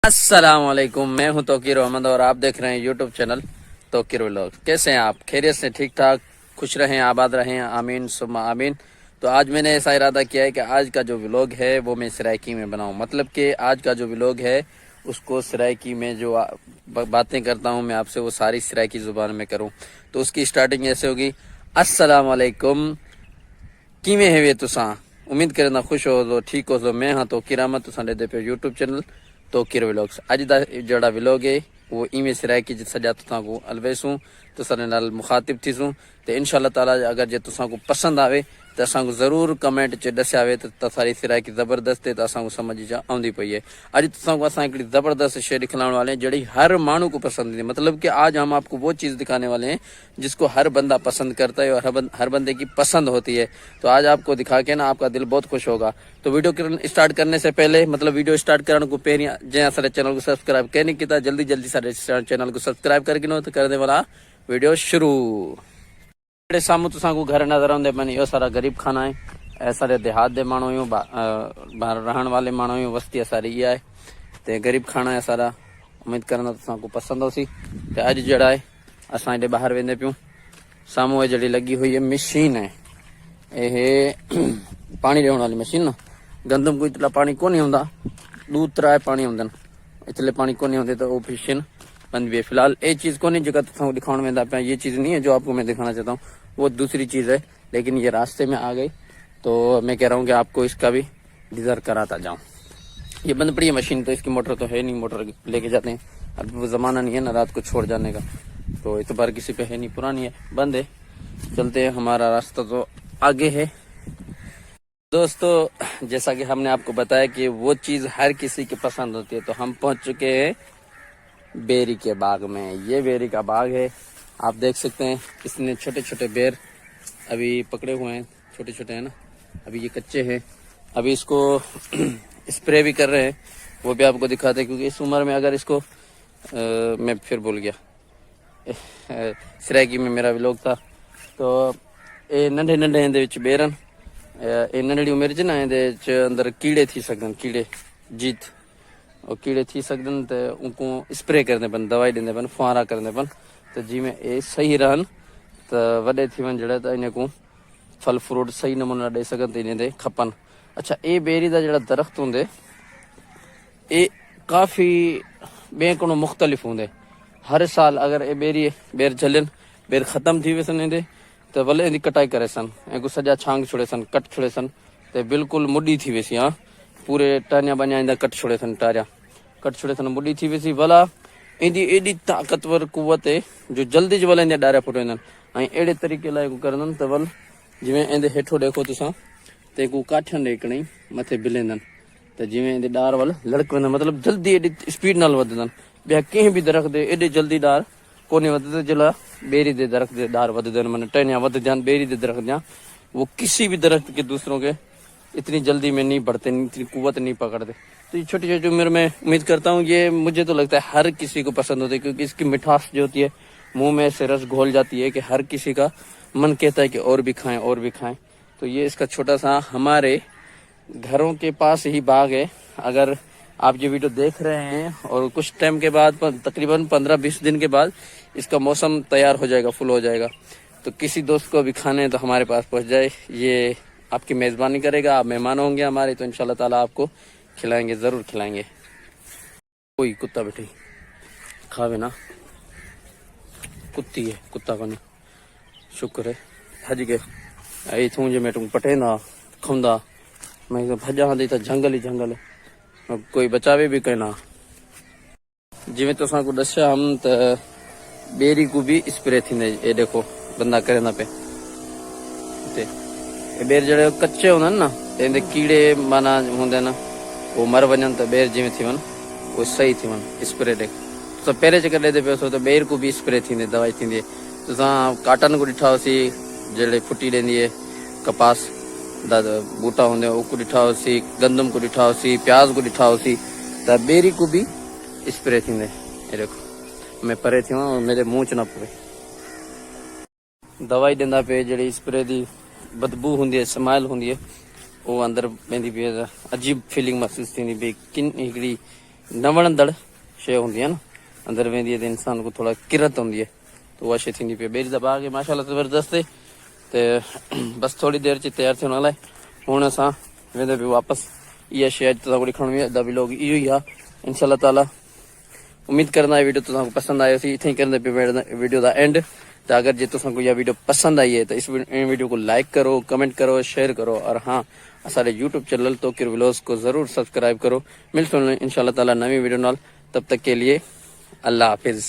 अस्सलाम वालेकुम, मैं हूं तौकीर अहमद और आप देख रहे हैं यूट्यूब चैनल तौकीर व्लॉग। कैसे हैं आप? खैरियत से, ठीक ठाक, खुश रहें, आबाद रहें, आमीन सुम्मा आमीन। तो आज मैंने ऐसा इरादा किया है कि आज का जो व्लॉग है वो मैं सराइकी में बनाऊं। मतलब कि आज का जो व्लॉग है उसको सराइकी में जो बातें करता हूं मैं आपसे वो सारी सराइकी ज़ुबान में करूं। तो उसकी स्टार्टिंग ऐसे होगी, अस्सलाम वालेकुम, किवें है वे तुसां? उम्मीद करना खुश हो तो ठीक हो। तो मैं हाँ तौकीर अहमद, तुसां दे पे यूट्यूब चैनल तौकीर व्लॉग्स। अज दा जड़ा व्लॉग है वो इवें सराइकी सजा तुसां को अलवेसूं, तुसां दे नाल मुखातिब थीसूं। तो इंशाअल्लाह ताला अगर जे तुसां को पसंद आवे तो असां को ज़रूर कमेंट च दस्या वे तो सारी सराइकी ज़बरदस्त है, तो असां को समझ च आउंदी पई है। अज तुसां को असां एक ज़बरदस्त शे दिखाने वाले हैं जड़ी हर मानू को पसंद है। मतलब कि आज हम आपको वो चीज़ दिखाने वाले हैं जिसको हर बंदा पसंद करता है और हर बंदे की पसंद होती है। तो आज आपको दिखा के ना आपका दिल बहुत खुश होगा। तो वीडियो स्टार्ट करने से पहले, मतलब वीडियो स्टार्ट करने को पहले जै सारे चैनल को सब्सक्राइब कर नहीं किया, जल्दी जल्दी सारे चैनल को सब्सक्राइब करके नो तो करने वाला वीडियो शुरू। सामू तुसा को घर नजर आते पन, यो सारा गरीब खाना है। सारे देहात दे मानो यूं बाहर रहने वाले मानो यूं वस्ती सारी ये है ते गरीब खाना है सारा। उम्मीद करना तुसा को पसंद हो सी। ते अज जड़ा है असां एडे बाहर वेंदे पियूं, सामू है जड़ी लगी हुई है मशीन है, ये पानी लेने वाली मशीन ना। गंदम को इतला पानी को नहीं आंदा, दूध त्राए पानी आंदन, इतले पानी को नहीं आंदे तो वो मशीन बंद भी है। फिलहाल ये चीज को नहीं जगह तुसा दिखाने में था, ये चीज नहीं है जो आपको मैं दिखाना चाहता हूँ, वो दूसरी चीज है। लेकिन ये रास्ते में आ गई तो मैं कह रहा हूँ कि आपको इसका भी डिजर्व कराता जाऊँ। ये बंद पड़ी है मशीन, तो इसकी मोटर तो है नहीं, मोटर लेके जाते हैं। अब वो जमाना नहीं है ना रात को छोड़ जाने का, तो इतबार किसी पे है नहीं, पुरानी है, बंद है। चलते हैं, हमारा रास्ता तो आगे है। दोस्तों जैसा कि हमने आपको बताया कि वो चीज हर किसी की पसंद होती है, तो हम पहुंच चुके हैं बेरी के बाग में। ये बेरी का बाग है, आप देख सकते हैं। इसने छोटे छोटे बेर अभी पकड़े हुए हैं, छोटे छोटे हैं ना, अभी ये कच्चे हैं। अभी इसको स्प्रे भी कर रहे हैं, वो भी आपको दिखाते हैं। क्योंकि इस उम्र में अगर इसको मैं फिर भूल गया, सराइकी में मेरा व्लॉग था। तो ये नंढे नंढे इहदे विच बेरन, ये नंढड़ी उम्र च ना इहदे च अंदर कीड़े थी सकदन, कीड़े जीत और कीड़े थी सकदन, तो उनको स्प्रे करने पन, दवाई देने पन, फुहारा करने पन। तो जिमें ये सही रहन तो वडे थी वन जड़ा, तो इन को फल फ्रूट सही नमूना दे सकन, तो इन्हें खपन। अच्छा, ये बेरी का जड़ा दरख्त होंगे ये काफ़ी बे को मुख्तलिफ होंगे। हर साल अगर ये बेर झलन बेर ख़त्म थी वैसन इहदे, तो भले इनकी कटाई करे सन, इनको सजा छांग छोड़े सन, कट छोड़े सन, तो बिल्कुल मुड्डी थी वैसी। हाँ, पूरे टारिया बनिया इंदा कट छोड़े सन, टारिया कट छोड़े सन, मुड्डी थी वैसी। भला इंदी एडी ताकतवर कुवत है जो जल्दी ज भला इंदा डारा फुटेंदन। एड़े तरीके लाइ करंदन तो भल जिवें इंदे हेठो देखो तुसां, ते को काठन रेकणी मथे बिलेंदन, तो जिवें इंदे डार वल लड़क वेंदन, मतलब जल्दी एडी स्पीड नाल वधदन। ॿिया कंहिं बि दरख़्त दे एॾे जल्दी डार कोन्हे वधंदे जिला बेरी दे दरख्त दे डार वधदन, मन टनिया वधदन बेरी दे दरख्त जा। वो किसी भी दरख्त के दूसरों के इतनी जल्दी में नहीं बढ़ते, इतनी कुवत नहीं पकड़ते। तो ये छोटी छोटी उम्र में उम्मीद करता हूँ ये मुझे तो लगता है हर किसी को पसंद होती है, क्योंकि इसकी मिठास जो होती है मुंह में से रस घोल जाती है कि हर किसी का मन कहता है कि और भी खाएं और भी खाएं। तो ये इसका छोटा सा हमारे घरों के पास ही बाग है। अगर आप ये वीडियो देख रहे हैं और कुछ टाइम के बाद, तकरीबन 15-20 दिन के बाद इसका मौसम तैयार हो जाएगा, फुल हो जाएगा, तो किसी दोस्त को भी खाने तो हमारे पास पहुंच जाए। ये आपकी मेज़बानी करेगा, आप मेहमान होंगे हमारे, तो इंशाल्लाह ताला आपको खिलाएंगे, ज़रूर खिलाएंगे। कोई कुत्ता बैठी खावे ना, कुत्ती है, कुत्ता को नहीं, शुक्र है। हज के आई थू जो मैं तुम पटेंदा खुंदा, मैं तो भजा दी तो जंगल ही जंगल है, कोई बचावे भी कहना। जिमें तुसा को दस्या हम तो बेरी को भी स्प्रे थी, ये देखो बंदा करे ना पे बेर जड़े कच्चे होंगे ना, तो कीड़े माना होंगे ना, वो मर वजन, तो बेर जिमें थी वन वो सही थी वन स्प्रे देख। तो पहले चक्कर लेते पे तो बेर को भी स्प्रे थी, दवाई थी। तो काटन को ॾिठा होसीं जड़े फुटी लेंदी है, कपास बूटा होंगे वो ॾिठा होसीं, गंदम को ॾिठा होसीं, प्याज को ॾिठा होसीं, तो बेरी को भी स्प्रे थी। ये देखो मैं परे थी वहाँ, मेरे मुंह च ना पवे दवाई देंदा पे, जड़ी स्प्रे दी बदबू होंगी है, स्मैल होंगी है, वो अंदर वेंदी पे, अजीब फीलिंग महसूस थी। किन हिकिड़ी न वणंदड़ शइ हूंदी आहे न, अंदरि वेंदी आहे त इंसान को थोरा किरत हूंदी आहे, त उहा शइ थींदी पई। ॿेड़ी त बाग़ माशाल्लाह ज़बरदस्त आहे। त बसि थोरी देरि अची तयारु थियण लाइ हुन असां वेंदे पियो वापसि। इहा शइ अॼु तव्हांखे ॾेखारण में अदा व्लॉग इहो ई आहे इंशाल्लाह ताला। उम्मीद करना है वीडियो तुमको पसंद आयो सी। इथे करने पे वीडियो का एंड। तो अगर जे तुमको यह वीडियो पसंद आई है तो इस वीडियो को लाइक करो, कमेंट करो, शेयर करो, और हाँ हमारे यूट्यूब चैनल तोकीर व्लॉग्स को जरूर सब्सक्राइब करो। मिलते हैं इंशाल्लाह ताला नवी वीडियो नाल, तब तक के लिए अल्लाह हाफिज।